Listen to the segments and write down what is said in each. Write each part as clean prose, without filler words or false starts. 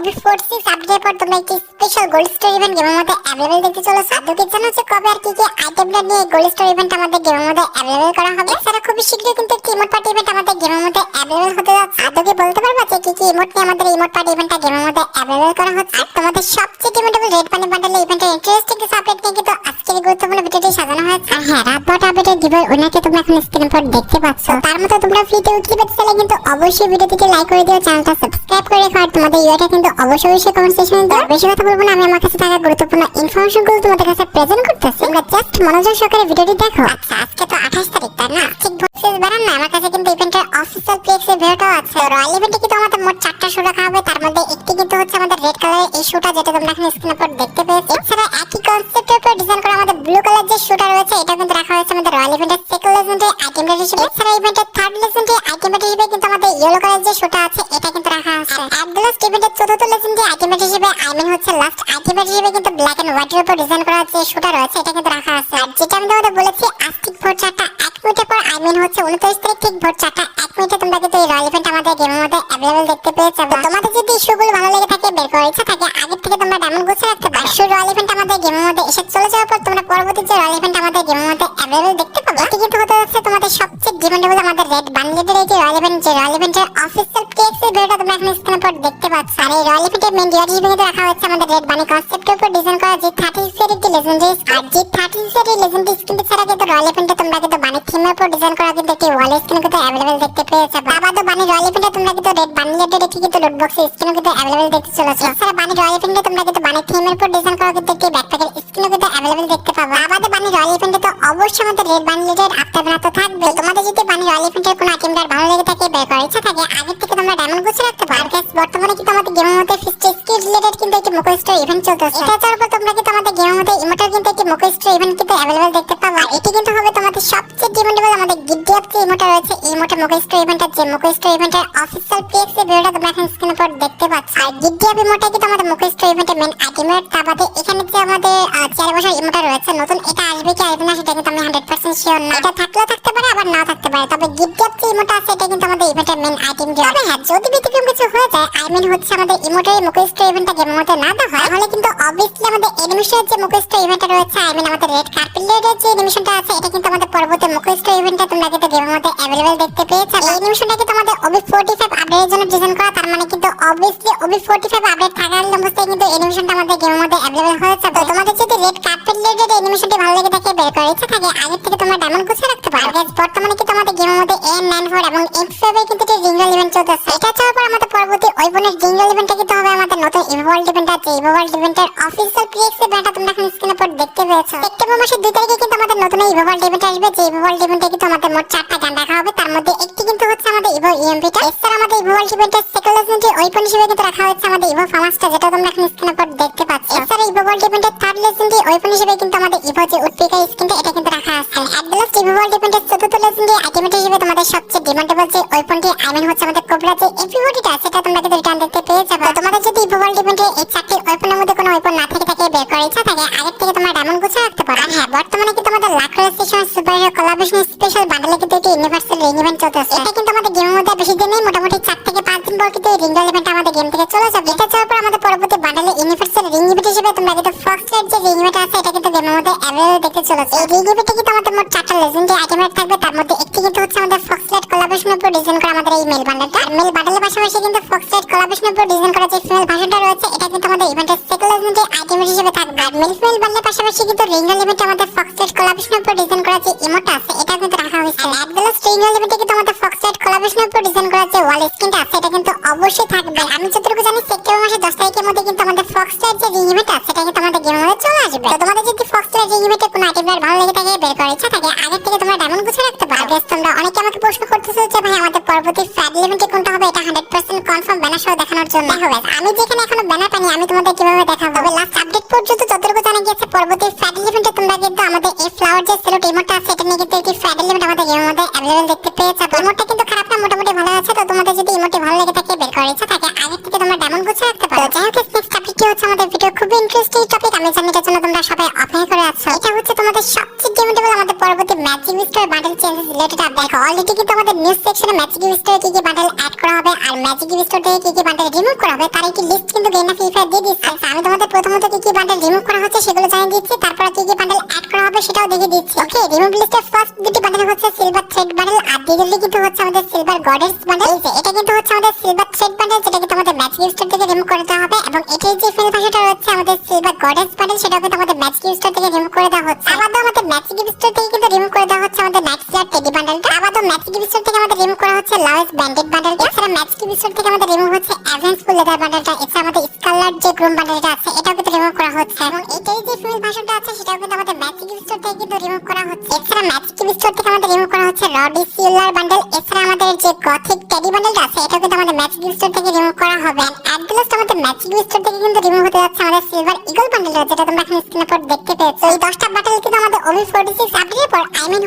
OB46 আপডেটের পর তোমরা একটি স্পেশাল গোল্ড স্টোর ইভেন্ট গেমের মধ্যে अवेलेबल দেখতে চলেছো। আদৌ জানো যে কবে আর কি আইটেমটা নিয়ে গোল্ড স্টোর ইভেন্ট আমাদের গেমের মধ্যে अवेलेबल করা হবে? এছাড়া খুব শীঘ্রই কিন্তু একটি ইমোট পার্টি ইভেন্ট আমাদের গেমের মধ্যে अवेलेबल হতে যাচ্ছে। আদৌ বলতে পারবা যে কি ইমোট নিয়ে আমাদের ইমোট পার্টি ইভেন্টটা গেমের মধ্যে अवेलेबल করা হচ্ছে? আর তোমাদের সবচেয়ে ডিমান্ডেবল রেড বানি বান্ডেল ইভেন্টের ইন্টারেস্টিং কিছু আপডেট নিয়ে কিন্তু আজকের গুরুত্বপূর্ণ ভিডিওটি সাজানো হয়েছে। আর হ্যাঁ, রাত 12টা আপডেটের গিভওয়ে উইনারকে তোমরা এখন স্ক্রিন পর দেখতে পাচ্ছ। তার মতো তোমরা ফ্রিতে উইকলি পেতে চাইলে কিন্তু অবশ্যই ভিডিওটিকে লাইক করে দিও, চ্যানেলটা সাবস্ক্রাইব করে রেখো। আর তোমাদের ইউআইটা কিন্তু অবশ্যই কমেন্ট সেকশনে দাও। বেশি কথা বলবো না, আমি আমার কাছে থাকা গুরুত্বপূর্ণ ইনফরমেশনগুলো তোমাদের কাছে প্রেজেন্ট করতেছি। তোমরা জাস্ট মনোযোগ সহকারে ভিডিওটি দেখো। আচ্ছা, আজকে তো 28 তারিখ, তাই না? ঠিক ভোক্সেস বানান না, আমার কাছে কিন্তু ইভেন্টের অফিশিয়াল পিএক্সের ভিডিওটাও আছে। রয়্যাল ইভেন্টে কিন্তু আমাদের মোট 4টা শো রাখা হবে। তার মধ্যে একটি কিন্তু হচ্ছে আমাদের রেড কালারের এই শোটা, যেটা তোমরা এখন স্ক্রিনের উপর দেখতে পেয়েছো। এছাড়া একই কনসেপ্টের উপর ডিজাইন করা আমাদের ব্লু কালার যে শোটা রয়েছে, এটা কিন্তু রাখা হয়েছে আমাদের রয়্যাল ইভেন্টের সেকেন্ড লেজেন্ডারি আইটেম রেট হিসেবে। এছাড়া ইভেন্টের থার্ড লেজেন্ডারি আইটেম রেট হিসেবে কিন্তু আমাদের ইয়েলো কালার যে শোটা আছে, এটা কিন্তু রাখা আছে। আর লাস্ট ইভেন্টের চতুর্থ লেজেন্ডারি আইটেম রেট হিসেবে, আই মিন হচ্ছে লাস্ট আইটেম রেট হিসেবে কিন্তু ব্ল্যাক এন্ড হোয়াইটের উপর ডিজাইন করা যে শোটা রয়েছে, এটা কিন্তু রাখা আছে। আর যেটা আমি তোমাদের বলেছি, আজ ঠিক ভোর 4টা 1 মিনিটের পর, আই মিন হচ্ছে 29 তারিখ ঠিক ভোর 4টা 1 মিনিটে তোমরা কিন্তু এই রয়্যাল ইভেন্ট আমাদের গেমের মধ্যে अवेलेबल দেখতে পেয়ে যাবে। তোমাদের যদি ইস্যুগুলো ভালো লেগে থাকে, বের করার ইচ্ছা থাকে, আগে থেকে তোমরা ডায়মন্ড গুছিয়ে রাখতে পারো। শুরু রয়্যাল ইভেন্ট আমাদের গেমের মধ্যে এসে চলে যাওয়ার পর তোমরা পরবর্তী যে রয়্যাল ইভেন্ট আমাদের গেমের মধ্যে अवेलेबल দেখতে পাবে। এটি কিন্তু হতে যাচ্ছে তোমাদের সবচেয়ে ডিমান্ডেবল আমাদের রেড বান্ডেলের এই যে রয়্যাল ইভেন্ট, যে রয়্যাল ইভেন্টের অফিশিয়াল পিএক্স এর ভিডিওটা তোমরা এখন স্ক্রিনের উপর দেখতে পাচ্ছ। আর এই রয়্যাল ইভেন্টের মেইন ডিআর হিসেবে কিন্তু রাখা হচ্ছে আমাদের রেড বানি কনসেপ্টের উপর ডিজাইন করা যে 30 সেরিটি লেজেন্ডারিজ। আর যে 30 সেরিটি লেজেন্ডারিজ কিন্তু ছাড়া কিন্তু রয়্যাল ইভেন্টে তোমরা কিন্তু বানি থিমের উপর ডিজাইন করা কিন্তু একটি ওয়াল স্ক্রিনে কিন্তু अवेलेबल দেখতে পেয়ে যাবে। আবার বানি রয়্যাল ইভেন্টে তোমরা কিন্তু রেড বান্ডেলের একটি কিন্তু লুট বক্স স্ক্রিনে কিন্তু अवेलेबल দেখতে চলেছে। এছাড়া বানি রয়্যাল ইভেন্টে তোমরা কিন্তু বানি থিমের উপর ডিজাইন করা কিন্তু একটি ব্যাকপ্যাকের স্ক্রিনে কিন্তু अवेलेबल দেখতে পাবে। আবার বানি রয়্যাল ইভেন্টে তো অবশ্যই আমাদের রেড বান্ডেলের আফটার বানা তো থাকবে। তোমাদের যদি বানি রয়্যাল ইভেন্টের কোনো আইটেমটার ভালো লেগে থাকে, বের করার ইচ্ছা থাকে, আগে থেকে তোমরা ডায়মন্ড গুছিয়ে রাখতে পারো। গাইস, বর্তমানে কিন্তু আমাদের গেমের মধ্যে ফিস্ট স্কিল রিলেটেড কিন্তু একটি মোকো স্টোর ইভেন্ট চলতেছে। এটা ছাড়াও তোমরা কিন্তু আমাদের গেমের মধ্যে ইমোটের কিন্তু একটি মোকো স্টোর ইভেন্ট কিন্তু अवेलेबल দেখতে পাবে। এটি কিন্তু হবে তোমাদের সবচেয়ে ডিমান্ডেবল আমাদের গিফট যে ইমোটা রয়েছে, এই ইমোটের মোকো স্টোর ইভেন্টের যে মোকো স্টোর ইভেন্টের অফিশিয়াল পিএক্স এর ভিডিওটা তোমরা এখন স্ক্রিনের উপর দেখতে পাচ্ছ। আর গিফট ইমোটা কিন্তু আমাদের মোকো স্টোর ইভেন্টের মেইন আইটেমের। তারপরে এখানে যে আমাদের চেয়ারে বসার ইমোটা রয়েছে নতুন, এটা আসবে কি আসবে না সেটা কিন্তু আমি 100% শিওর না। এটা থাকলেও থাকতে পারে, আবার নাও থাকতে পারে। তবে গিফট যে ইমোটা আছে, এটা কিন্তু আমাদের ইভেন্টের মেইন আইটেম। তবে হ্যাঁ, যদি ব্যতিক্রম কিছু হয়ে যায়, আই মিন হচ্ছে আমাদের ইমোটের মোকো স্টোর ইভেন্টটা গেমের মধ্যে না দেওয়া হয়, তাহলে কিন্তু অবভিয়াসলি আমাদের এনিমেশনের যে মোকো স্টোর ইভেন্টটা রয়েছে, আই মিন আমাদের রেড কার্পেটের যে এনিমেশনটা আছে, এটা কিন্তু আমাদের পরবর্তী মোকো স্টোর ইভেন্টটা তোমরা কিন্তু গেমের মধ্যে अवेलेबल দেখতে পেয়ে যাবে। এই এনিমেশনটা কিন্তু আমাদের OB45 আপডেটের জন্য ডিজাইন করা। তার মানে কিন্তু অবভিয়াসলি OB45 আপডেট থাকার অবস্থায় কিন্তু এনিমেশনটা আমাদের গেমের মধ্যে अवेलेबल হয়ে যাবে। তো তোমাদের যদি রেড কার্পেটের এনিমেশনটি ভালো লেগে থাকে, বের করার ইচ্ছা থাকে, আগে থেকে তোমরা ডায়মন্ড গুছিয়ে রাখতে পারো। গাইস, বর্তমানে কিন্তু আমাদের গেমের মধ্যে M94 এবং M5 এর কিন্তু রিঙ্গল ইভেন্ট চলতেছে। এটা ছাড়াও পর আমাদের পরবর্তী ওয়েপনের রিঙ্গল ইভেন্টটা কিন্তু হবে আমাদের নতুন ইভোল্ড ইভেন্ট আছে। ইভোল্ড ইভেন্টের অফিশিয়াল পিএক্স এর ভিডিওটা তোমরা এখন স্ক্রিনের উপর দেখতে পেয়েছো। সেপ্টেম্বর মাসের 2 তারিখে কিন্তু আমাদের নতুন ইভোল্ড ইভেন্ট আসবে। যে ইভোল্ড ইভেন্টে কিন্তু আমাদের মোট 4টা গান রাখা হবে। তার মধ্যে একটি কিন্তু হচ্ছে আমাদের ইভো ইএমপিটা। এছাড়া আমাদের ইভোল্ড ইভেন্টের সেকেন্ড লেজেন্ডারি ওয়েপন হিসেবে কিন্তু রাখা হচ্ছে আমাদের ইভো ফামাসটা, যেটা তোমরা এখন স্ক্রিনের উপর দেখতে পাচ্ছ। এছাড়া ইভোল্ড ইভেন্টের থার্ড লেজেন্ডারি ওয়েপন হিসেবে কিন্তু আমাদের ইভো যে উৎপিকা স্কিনটা, এটা কিন্তু রাখা আছে। আর লাস্ট ইভোল্ড ইভেন্টের চতুর্থ লেজেন্ডারি আইটেম হিসেবে তোমাদের সবচেয়ে ডিমান্ডেবল যে ওয়েপনটি, আই মিন হচ্ছে আমাদের কোবরা যে এপিবডিটা আছে, এটা তোমরা কিন্তু রিটার্ন দেখতে পেয়ে যাবে। তোমাদের যদি ইভোল্ড ইভেন্টে এই 4টি ওয়েপনের মধ্যে কোনো ওয়েপন না থেকে থাকে, বের করার ইচ্ছা থাকে, আগে থেকে তোমরা ডায়মন্ড গুছিয়ে রাখতে পারো। আর হ্যাঁ, বর্তমানে কিন্তু আমাদের lakh registration superhero collaboration special বান্ডেলে কিন্তু একটি ইউনিভার্সাল রিং ইভেন্ট চলতেছে। এটা কিন্তু আমাদের গেমের মধ্যে বেশি দিন নেই, মোটামুটি 4 থেকে 5 দিন পর কিন্তু এই রিঙ্গল ইভেন্ট আমাদের গেম থেকে চলে যাবে। এটা যাওয়ার পর আমাদের পরবর্তী বান্ডেলে ইউনিভার্সাল রিং ইভেন্ট হিসেবে তোমরা কিন্তু ফক্সলাইট যে রিং ইভেন্ট আছে, এটা কিন্তু গেমের মধ্যে अवेलेबल দেখতে চলেছে। এই রিং ইভেন্টে কিন্তু আমাদের মোট 4টা লেজেন্ডারি আইটেম থাকবে। তার মধ্যে একটি কিন্তু হচ্ছে আমাদের ফক্সলাইট কোলাবোরেশনের উপর ডিজাইন করা আমাদের এই মেল বান্ডেলটা। আর মেল বান্ডেলের পাশাপাশি কিন্তু ফক্সলাইট কোলাবোরেশনের উপর ডিজাইন করা যে ফিমেল ভার্সনটা রয়েছে, এটা কিন্তু আমাদের ইভেন্টের সেকেন্ড লেজেন্ডারি আইটেম হিসেবে থাকবে। আর মেল ফিমেল বান্ডেলের পাশাপাশি কিন্তু রিঙ্গল ইভেন্টে আমাদের ফক্সলাইট কোলাবোরেশনের উপর ডিজাইন করা যে ইমোটা আছে, এটা কিন্তু রাখা হয়েছে। আর লাস্ট রিঙ্গল ইভেন্টে কিন্তু আমাদের ফক্সলাইট কোলাবোরেশনের উপর ডিজাইন করা যে ওয়াল স্কিনটা আছে, এটা কিন্তু অবশ্যই থাকবে। আমি যতটুকু জানি, সেপ্টেম্বর মাসের 10 তারিখের মধ্যে কিন্তু আমাদের ফক্সলাইট যে রিং ইভেন্ট আছে, এটা কিন্তু আমাদের গেমের মধ্যে চলে আসবে। তো তোমাদের যদি ফক্সলাইট রিং ইভেন্টে কোনো আইটেমের ভালো লেগে থাকে, বের করার ইচ্ছা থাকে, আগে থেকে তোমরা ডায়মন্ড গুছিয়ে রাখতে পারো। গাইস, তোমরা অনেকে আমাকে প্রশ্ন করতেছো যে ভাই আমাদের পরবর্তী ফ্যাড ইভেন্টে কোনটা হবে, এটা 100% কনফার্ম ব্যানার সহ দেখানোর জন্য। দেখো গাইস, আমি যেখানে এখনো ব্যানার পাইনি, আমি তোমাদের কিভাবে দেখাবো? তবে লাস্ট আপডেট পর্যন্ত যতটুকু জানা গিয়েছে, পরবর্তী ফ্যাড ইভেন্টে তোমরা কিন্তু আমাদের এই ফ্লাওয়ার যে সেলুট ইমোটটা আছে, এটা নিয়ে কিন্তু একটি ফ্যাড ইভেন্ট আমাদের গেমের মধ্যে अवेलेबल দেখতে পেয়ে যাবে। ইমোটটা কিন্তু খারাপ না, মোটামুটি ভালো আছে। তো তোমাদের যদি ইমোটটি ভালো লেগে থাকে, বের করার ইচ্ছা থাকে, আগে থেকে তোমরা ডায়মন্ড গুছিয়ে রাখতে পারো। যাই হোক, নেক্সট টপিকটি হচ্ছে আমাদের ভিডিও খুবই ইন্টারেস্টিং টপিক। আমি জানি এটার জন্য তোমরা সবাই অপেক্ষা করে আছো। এটা হচ্ছে তোমাদের সবচেয়ে ডিমেটেবল আমাদের পরবর্তী magic store bundle changes related update. Already কিন্তু আমাদের নিউজ সেকশনে ম্যাজিক স্টোরে কি কি বান্ডেল অ্যাড করা হবে আর ম্যাজিক স্টোর থেকে কি কি বান্ডেল রিমুভ করা হবে তার একটি লিস্ট কিন্তু গেম ফ্রি ফায়ার দিয়ে দিচ্ছে। আমি তোমাদের প্রথমত কি কি বান্ডেল রিমুভ করা হচ্ছে সেগুলো জানিয়ে দিচ্ছি, তারপর কি কি বান্ডেল অ্যাড করা হবে সেটাও দেখিয়ে দিচ্ছি। ওকে, রিমুভ লিস্টের ফার্স্ট দুটি বান্ডেল হচ্ছে সিলভার থ্রেড বান্ডেল আর দ্বিতীয়টি কিন্তু হচ্ছে আমাদের সিলভার গডেস বান্ডেল। এই যে এটা কিন্তু হচ্ছে আমাদের সিলভার থ্রেড বান্ডেল, যেটা কিন্তু আমাদের ম্যাজিক স্টোর থেকে রিমুভ করে দেওয়া হবে, এবং এটার যে ফিল ভাষাটা রয়েছে আমাদের সিলভার গডেস বান্ডেল সেটাও কিন্তু আমাদের ম্যাজিক স্টোর থেকে রিমুভ করে দেওয়া হচ্ছে। আবার আমাদের ম্যাজিক স্টোর থেকে কিন্তু রিমুভ করে দেওয়া হচ্ছে আমাদের নাইট স্লেয়ার টেডি বান্ডেলটা। আবার ম্যাজিক স্টোর থেকে আমাদের রিমুভ করা হচ্ছে লাউস ব্যান্ডেড বান্ডেল। এছাড়া ম্যাজিক স্টোর থেকে আমাদের রিমুভ হচ্ছে অ্যাডভান্সফুল লেদার বান্ডেলটা। এছাড়া আমাদের স্কারলেট যে গ্রুম বান্ডেলটা আছে এটাও কিন্তু রিমুভ করা হচ্ছে, এবং এটাই যে ফিল ভাষাটা আছে সেটাও কিন্তু আমাদের ম্যাজিক স্টোর থেকে কিন্তু রিমুভ করা হচ্ছে। এছাড়া ম্যাজিক স্টোর থেকে আমাদের রিমুভ করা হচ্ছে রডি সিলার বান্ডেল। এছাড়া আমাদের যে গথিক টেডি বান্ডেলটা আছে এটাও কিন্তু আমাদের ম্যাজিক স্টোর থেকে রিমুভ করা হবে। এট দ্য লাস্ট আমাদের ম্যাজিক স্টোর থেকে কিন্তু রিমুভ হতে যাচ্ছে আমাদের সিলভার ইগল বান্ডেলটা, যেটা তোমরা এখন স্ক্রিনের উপর দেখতে পেয়েছো। এই 10টা বান্ডেল কিন্তু আমাদের OB46 আপডেটের পর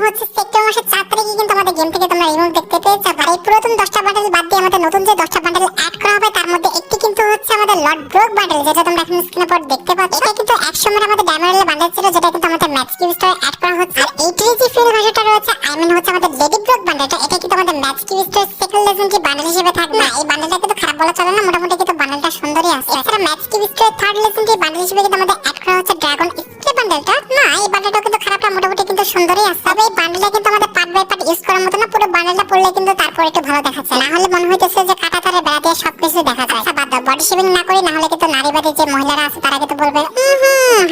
হচ্ছে সেপ্টেম্বর মাসের 4 তারিখে কিন্তু আমাদের গেম থেকে তোমরা রিমুভ দেখতে পেয়েছো। আর এই পুরাতন 10টা বান্ডেল বাদ দিয়ে আমাদের নতুন যে 10টা বান্ডেল অ্যাড করা হবে তার মধ্যে একটি কিন্তু হচ্ছে আমাদের লর্ড ব্রোক বান্ডেল, যেটা তোমরা এখন স্ক্রিনের উপর দেখতে পাচ্ছ। এটা কিন্তু এক সময় আমাদের ডায়মন্ডের বান্ডেল ছিল, যেটা কিন্তু আমাদের ম্যাজিক স্টোরে অ্যাড করা হচ্ছে। আর এইটার যে ফিল ভাষাটা রয়েছে হচ্ছে আমাদের লেডি ব্রোক বান্ডেলটা, এটা কিন্তু আমাদের ম্যাজিক স্টোরের সেকেন্ড লেজেন্ডারি বান্ডেল হিসেবে থাকবে। না, এই বান্ডেলটা কিন্তু খারাপ বলা চলে না, মোটামুটি কিন্তু বান্ডেলটা সুন্দরই আছে। এছাড়া ম্যাজিক স্টোরের থার্ড লেজেন্ডারি বান্ডেল হিসেবে কিন্তু আমাদের অ্যাড করা হচ্ছে ড্রাগন স্প্রে বান্ডেলটা। না, এই বান্ডেলটা কিন্তু খারাপ না, মোটামুটি কিন্তু সুন্দরই আছে। তবে এই বান্ডেলটা কিন্তু আমাদের পার্ট বাই পার্ট ইউজ করার মতো না, পুরো বান্ডেলটা পড়লে কিন্তু তারপর একটু ভালো দেখাচ্ছে, না হলে মনে হইতেছে যে কাটা তারে বেড়া দিয়ে সবকিছু দেখা যায়। আচ্ছা বাদ দাও, বডি শেভিং না করি, না হলে কিন্তু নারীবাদী যে মহিলারা আছে তারা কিন্তু বলবে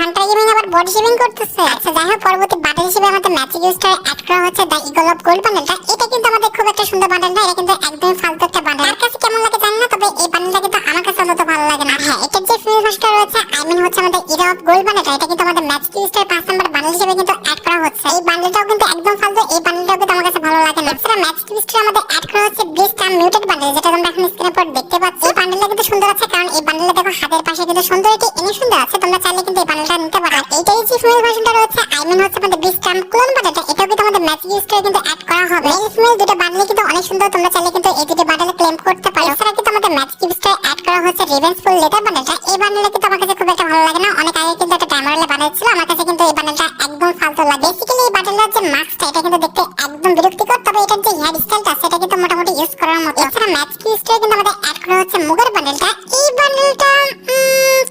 হান্টার গেমিং আবার বডি শেভিং করতেছে। আচ্ছা যাই হোক, পরবর্তী বান্ডেল হিসেবে আমাদের ম্যাজিক স্টোরে অ্যাড করা হচ্ছে দ্য ইগল অফ গোল্ড বান্ডেলটা। এটা কিন্তু আমাদের খুব একটা সুন্দর বান্ডেল না, এটা কিন্তু একদম ফালতু একটা বান্ডেল। আমার কাছে কেমন লাগে জানি না, তবে এই বান্ডেলটা কিন্তু আমার কাছে অন্তত ভালো লাগে না। হ্যাঁ, এটার যে ফিল ভাষাটা রয়েছে হচ্ছে আমাদের ইরা অফ গোল্ড বান্ডেলটা, এটা কিন্তু আমাদের ম্যাজিক স্টোরে 5 নাম্বার বান্ডেল হিসেবে কিন্তু অ্যাড করা হচ্ছে। এই বান্ডেলটাও কিন্তু একদম ফালতু, এই বান্ডেলটাও কিন্তু আমার কাছে ভালো লাগে না। এছাড়া ম্যাজিক স্টোরে আমাদের অ্যাড করা হচ্ছে বিস্ট আর মিউটেড বান্ডেল, যেটা তোমরা এখন স্ক্রিনের উপর দেখতে পাচ্ছ। এই বান্ডেলটা কিন্তু সুন্দর আছে, কারণ এই বান্ডেলটা দেখো হাতের পাশে কিন্তু সুন্দর একটি এনিমেশন দেওয়া আছে, তোমরা চাইলে কিন্তু এই বান্ডেলটা নিতে পারো। এইটাই যে ফিমেল ভার্সনটা রয়েছে হচ্ছে আমাদের বিস্ট আর ক্লোন বান্ডেলটা, এটাও কিন্তু আমাদের ম্যাজিক স্টোরে কিন্তু অ্যাড করা হবে। মেল ফিমেল দুটো বান্ডেল কিন্তু অনেক সুন্দর, তোমরা চাইলে কিন্তু এই দুটো বান্ডেল ক্লেম করতে পারো। এছাড়া কিন্তু আমাদের ম্যাজিক স্টোরে অ্যাড করা হচ্ছে রিভেঞ্জফুল লেদার বান্ডেলটা। এই বান্ডেলটা কিন্তু আমার কাছে খুব একটা ভালো লাগে না, অনেক আগে কিন্তু একটা ডায়মন্ডের বান্ডেল ছিল, আমার কাছে কিন্তু এই বান্ডেলটা একদম ফালতু লাগে। বেসিক্যালি এই বান্ডেলটার যে মাস্কটা এটা কিন্তু দেখতে একদম বিরক্তিকর, তবে এটার যে হেয়ার স্টাইলটা সেটা কিন্তু মোটামুটি ইউজ করার মতো। এছাড়া ম্যাজিক স্টোরে কিন্তু আমাদের অ্যাড করা হচ্ছে মুগার বান্ডেলটা। এই বান্ডেলটা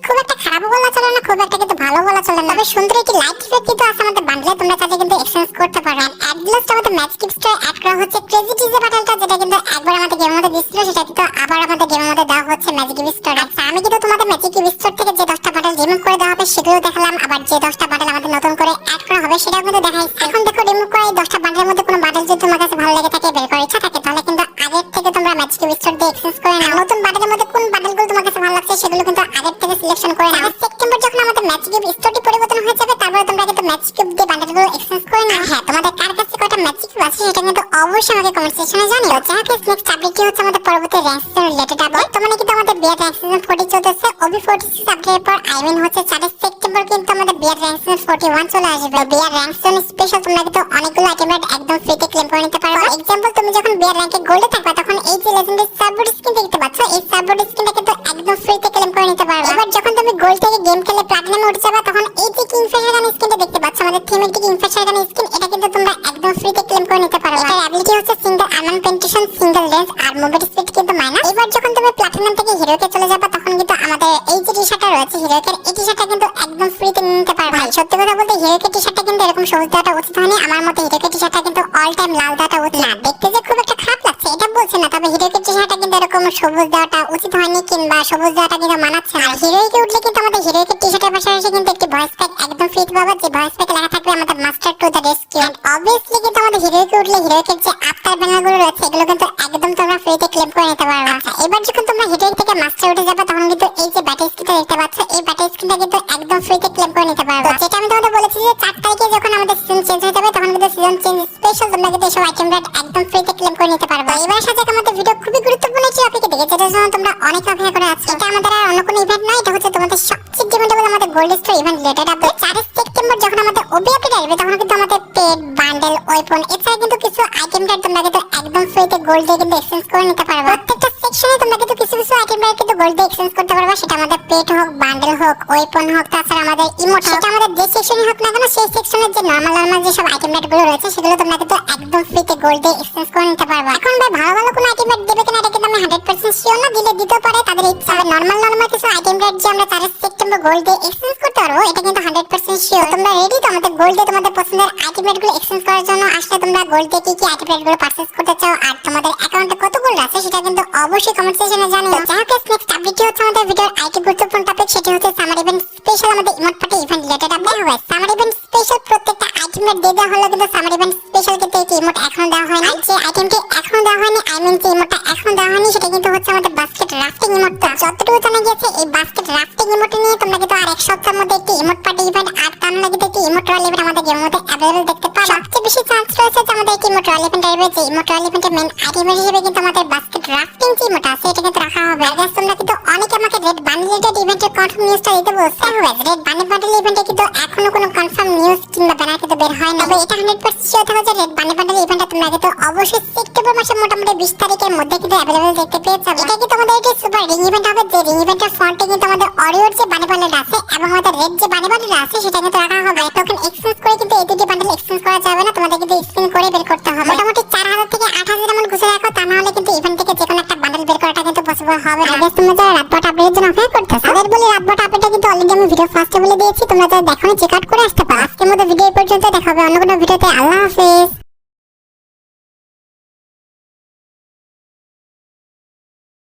খুব একটা খারাপ বলা চলে না, খুব একটা কিন্তু ভালো বলা চলে না, তবে সুন্দর একটি লাইট ইফেক্ট কিন্তু আছে আমাদের বান্ডেলে, তোমরা চাইলে কিন্তু এক্সচেঞ্জ করতে পারো। অ্যাট লাস্ট আমাদের ম্যাজিক স্টোরে অ্যাড করা হচ্ছে ক্রেজি ডিজে বান্ডেলটা, যেটা কিন্তু একবার আমাদের গেমের মধ্যে দিছিল, সেটা কিন্তু আবার আমাদের গেমের মধ্যে দেওয়া হচ্ছে ম্যাজিক স্টোরে। আচ্ছা, আমি কিন্তু তোমাদের ম্যাজিক স্টোর থেকে যে 10টা বান্ডেল রিমুভ করে দেওয়া হবে সেগুলো দেখালাম, আবার যে 10টা বান্ডেল আমাদের নতুন করে অ্যাড করা হবে সেটাও কিন্তু দেখাইছি। এখন দেখো, রিমুভ করা এই 10টা বান্ডেলের মধ্যে কোনো বান্ডেল যদি তোমার কাছে ভালো লেগে থাকে, বের করার ইচ্ছা থাকে, তাহলে কিন্তু আগের থেকে তোমরা ম্যাজিক স্টোর দিয়ে এক্সচেঞ্জ করে নাও। নতুন বান্ডেলের মধ্যে কোন বান্ডেলগুলো তোমার কাছে ভালো লাগছে সেগুলো কিন্তু আগের থেকে সিলেকশন করে নাও। সেপ্টেম্বর যখন আমাদের ম্যাজিক স্টোরটি পরিবর্তন হয়ে যাবে, তারপরে তোমরা কিন্তু ম্যাজিক দিয়ে বান্ডেলগুলো এক্সচেঞ্জ করে নাও। হ্যাঁ, তোমাদের কার কাছে কয়টা ম্যাজিক আছে সেটা কিন্তু অবশ্যই আমাকে কমেন্ট সেকশনে জানিও। যাই হোক, নেক্সট আপডেটটি হচ্ছে আমাদের পরবর্তী র্যাঙ্ক সিজন রিলেটেড আপডেট। তোমরা কিন্তু আমাদের বিয়ার র্যাঙ্ক সিজন 40 চলতেছে, OB46 আপডেটের পর হচ্ছে 4 সেপ্টেম্বর কিন্তু আমাদের বিয়ার র্যাঙ্ক সিজন 41 চলে আসবে। বিয়ার র্যাঙ্ক সিজন স্পেশাল তোমরা কিন্তু অনেকগুলো আইটেম একদম ফ্রিতে ক্লেম করে নিতে পারো। এক্সাম্পল, তুমি যখন বিয়ার র্যাঙ্কে গোল্ডে থাকবে তখন এই যে লেজেন্ডারি সাববোর্ড স্কিন দেখতে পাচ্ছ, এই সাববোর্ড স্কিনটা কিন্তু একদম ফ্রিতে ক্লেম করে নিতে পারো। এবার যখন তুমি গোল্ড থেকে গেম খেলে প্লাটিনামে উঠে যাবে তখন এই যে কিংফিশার গান স্কিনটা দেখতে পাচ্ছ, আমাদের থিমেটিক কিংফিশার গান স্কিন, এটা কিন্তু তোমরা একদম ফ্রিতে ক্লেম করে নিতে পারো। এটার অ্যাবিলিটি হচ্ছে single armour penetration, single range আর মুভমেন্ট স্পিড কিন্তু মাইনাস। এবার যখন তুমি প্লাটিনাম থেকে হিরোকে চলে যাবে তখন কিন্তু আমাদের এই যে টি-শার্টটা রয়েছে হিরোকের, এই টি-শার্টটা কিন্তু একদম ফ্রিতে নিতে পারবে। ভাই সত্যি কথা বলতে হিরোকের টি-শার্টটা কিন্তু এরকম সবুজ দেওয়াটা উচিত হয়নি, আমার মতে হিরোকের টি-শার্টটা কিন্তু অল টাইম লাল দেওয়াটা উচিত না। দেখতে যে খুব একটা খারাপ লাগছে এটা বলছি না, তবে হিরোকের টি-শার্টটা কিন্তু এরকম সবুজ দেওয়াটা উচিত হয়নি, কিংবা সবুজ দেওয়াটা কিন্তু মানাচ্ছে না। হিরোইকে উঠলে কিন্তু আমাদের হিরোইকের টি-শার্টের পাশাপাশি কিন্তু একটি ভয়েস প্যাক একদম ফ্রিতে পাবো, যে ভয়েস প্যাকে লেখা থাকবে আমাদের master to the rescue. And obviously কিন্তু আমাদের হিরোইকে উঠলে হিরোইকের যে আফটার ব্যানারগুলো রয়েছে এগুলো কিন্তু একদম তোমরা ফ্রিতে ক্লেম করে নিতে পারবে। আচ্ছা, এবার যখন তোমরা হিরোইক থেকে মাস্টার উঠে যাবে তখন কিন্তু এই যে ব্যাটারি স্কিনটা দেখতে পাচ্ছ, এই ব্যাটারি স্কিনটা কিন্তু একদম ফ্রিতে ক্লেম করে নিতে পারবে। যেটা আমি তোমাদের বলেছি যে 4 তারিখে যখন আমাদের সিজন চেঞ্জ হয়ে যাবে তখন কিন্তু সিজন চেঞ্জ স্পেশাল তোমরা কিন্তু এসব আইটেম একদম ফ্রিতে ক্লেম করে নিতে পারবে। এবার সাথে আমাদের ভিডিও খুবই গুরুত্বপূর্ণ একটি টপিকে দেখে, যেটার জন্য তোমরা অনেক অপেক্ষা করে আছো। এটা আমাদের আর অন্য কোনো ইভেন্ট নয়, এটা হচ্ছে তোমাদের সবচেয়ে ডিমান্ডেবল আমাদের gold store event related update. 4 September যখন আমাদের ওবি আপডেট আসবে তখন কিন্তু আমাদের পেড বান্ডেল ওয়েপন এছাড়া কিন্তু কিছু আইটেম তোমরা কিন্তু একদম ফ্রিতে গোল্ড দিয়ে কিন্তু এক্সচেঞ্জ করে নিতে পারবে। প্রত্যেকটা সেকশনে তোমরা কিন্তু কিছু কিছু আইটেম কিন্তু গোল্ড দিয়ে এক্সচেঞ্জ করতে পারবা, সেটা আমাদের পেট হোক, বান্ডেল হোক, ওয়েপন হোক, তাছাড়া আমাদের ইমোট, সেটা আমাদের যে সেকশনে হোক না কেন, সেই সেকশনের যে নরমাল যে সব আইটেম গুলো রয়েছে সেগুলো তোমরা কিন্তু একদম ফ্রিতে গোল্ড দিয়ে এক্সচেঞ্জ করে নিতে পারবা। এখন ভাই ভালো ভালো কোনো আইটেম দেবে কিনা এটা কিন্তু আমি 100% শিওর না, দিলে দিতে পারে তাদের ইচ্ছা। নরমাল কিছু আইটেম যে আমরা 4 সেপ্টেম্বর গোল্ড দিয়ে এক্সচেঞ্জ করতে পারবো এটা কিন্তু 100% শিওর। তোমরা রেডি তো আমাদের গোল্ড দিয়ে তোমাদের পছন্দের আইটেম গুলো এক্সচেঞ্জ করার জন্য? আসলে তোমরা গোল্ড দিয়ে কি আইটেম গুলো পারচেজ করতে চাও আর তোমাদের অ্যাকাউন্টে কত গোল্ড আছে সেটা কিন্তু অবশ্যই কমেন্ট সেকশনে জানিও। যাই হোক, নেক্সট আপডেট হচ্ছে আমাদের ভিডিওর আইটি গুরুত্বপূর্ণ টপিক, সেটা হচ্ছে সামার ইভেন্ট স্পেশাল আমাদের emote party event related update হবে। সামার ইভেন্ট স্পেশাল প্রত্যেকটা আইটেম দিয়ে দেওয়া হলো, কিন্তু সামার ইভেন্ট স্পেশাল কিন্তু এই ইমোট এখন দেওয়া হয়নি। যে আইটেমটি এখন দেওয়া হয়নি, আই মিন যে ইমোটটা এখন দেওয়া হয়নি, সেটা কিন্তু হচ্ছে আমাদের বাস্কেট রাফটিং ইমোটটা। যতটুকু জানা গেছে এই বাস্কেট রাফটিং ইমোট নিয়ে তোমরা কিন্তু আর এক সপ্তাহের মধ্যে একটি ইমোট পার্টি ইভেন্ট আর তার মধ্যে একটি ইমোট রয়্যাল ইভেন্ট আমাদের গেমের মধ্যে অ্যাভেলেবল দেখতে পাবে। সবচেয়ে বেশি চান্স রয়েছে যে আমাদের একটি ইমোট রয়্যাল ইভেন্ট আসবে, যে ইমোট রয়্যাল ইভেন্টের মেইন আইটেম হিসেবে কিন্তু আমাদের বাস্কেট রাফটিং যে ইমোট আছে এটা কিন্তু রাখা হবে। আর গাইস তোমরা কিন্তু অনেকে আমাকে রেড বান্ডেল রিলেটেড ইভেন্টের কনফার্ম নিউজটা দিতে বলছো। গাইস রেড বান্ডেল ইভেন্টে কিন্তু এখনো কোনো কনফার্ম নিউজ কিংবা ব্যানার কিন্তু বের হয় না, তবে এটা 100% শিওর থাকো যে রেড বান্ডেল ইভেন্টটা তোমরা কিন্তু অবশ্যই সেপ্টেম্বর মাসের মোটামুটি 20 তারিখের মধ্যে কিন্তু অ্যাভেলেবল দেখতে পেয়ে যাবে। এটা কিন্তু আমাদের একটা সুপার রিং ইভেন্ট হবে, যে রিং ইভেন্টের ফন্টে কিন্তু আমাদের অরিওর যে বান্ডেল আছে এবং আমাদের রেড যে বান্ডেল আছে সেটা কিন্তু রাখা হবে। তখন এক্সচেঞ্জ করে কিন্তু এই দুটি বান্ডেল এক্সচেঞ্জ করা যাবে না, তোমাদের কিন্তু স্ক্রিন করে বের করতে হবে। মোটামুটি 4000 থেকে 8000 এমন গুছে রাখো, তা না হলে কিন্তু ইভেন্ট থেকে যে কোনো একটা বান্ডেল বের করাটা কিন্তু পসিবল হবে না। গাইস তোমরা যারা রাতভর আপডেটের জন্য অপেক্ষা করতেছো, তাদের বলি রাতভর আপডেটটা কিন্তু অলরেডি আমি ভিডিও ফার্স্টে বলে দিয়েছি, তোমরা যারা দেখোনি চেক আউট করে আসতে পারো। আজকের মতো ভিডিও এই পর্যন্ত, দেখা হবে অন্য কোনো ভিডিওতে। আল্লাহ হাফেজ।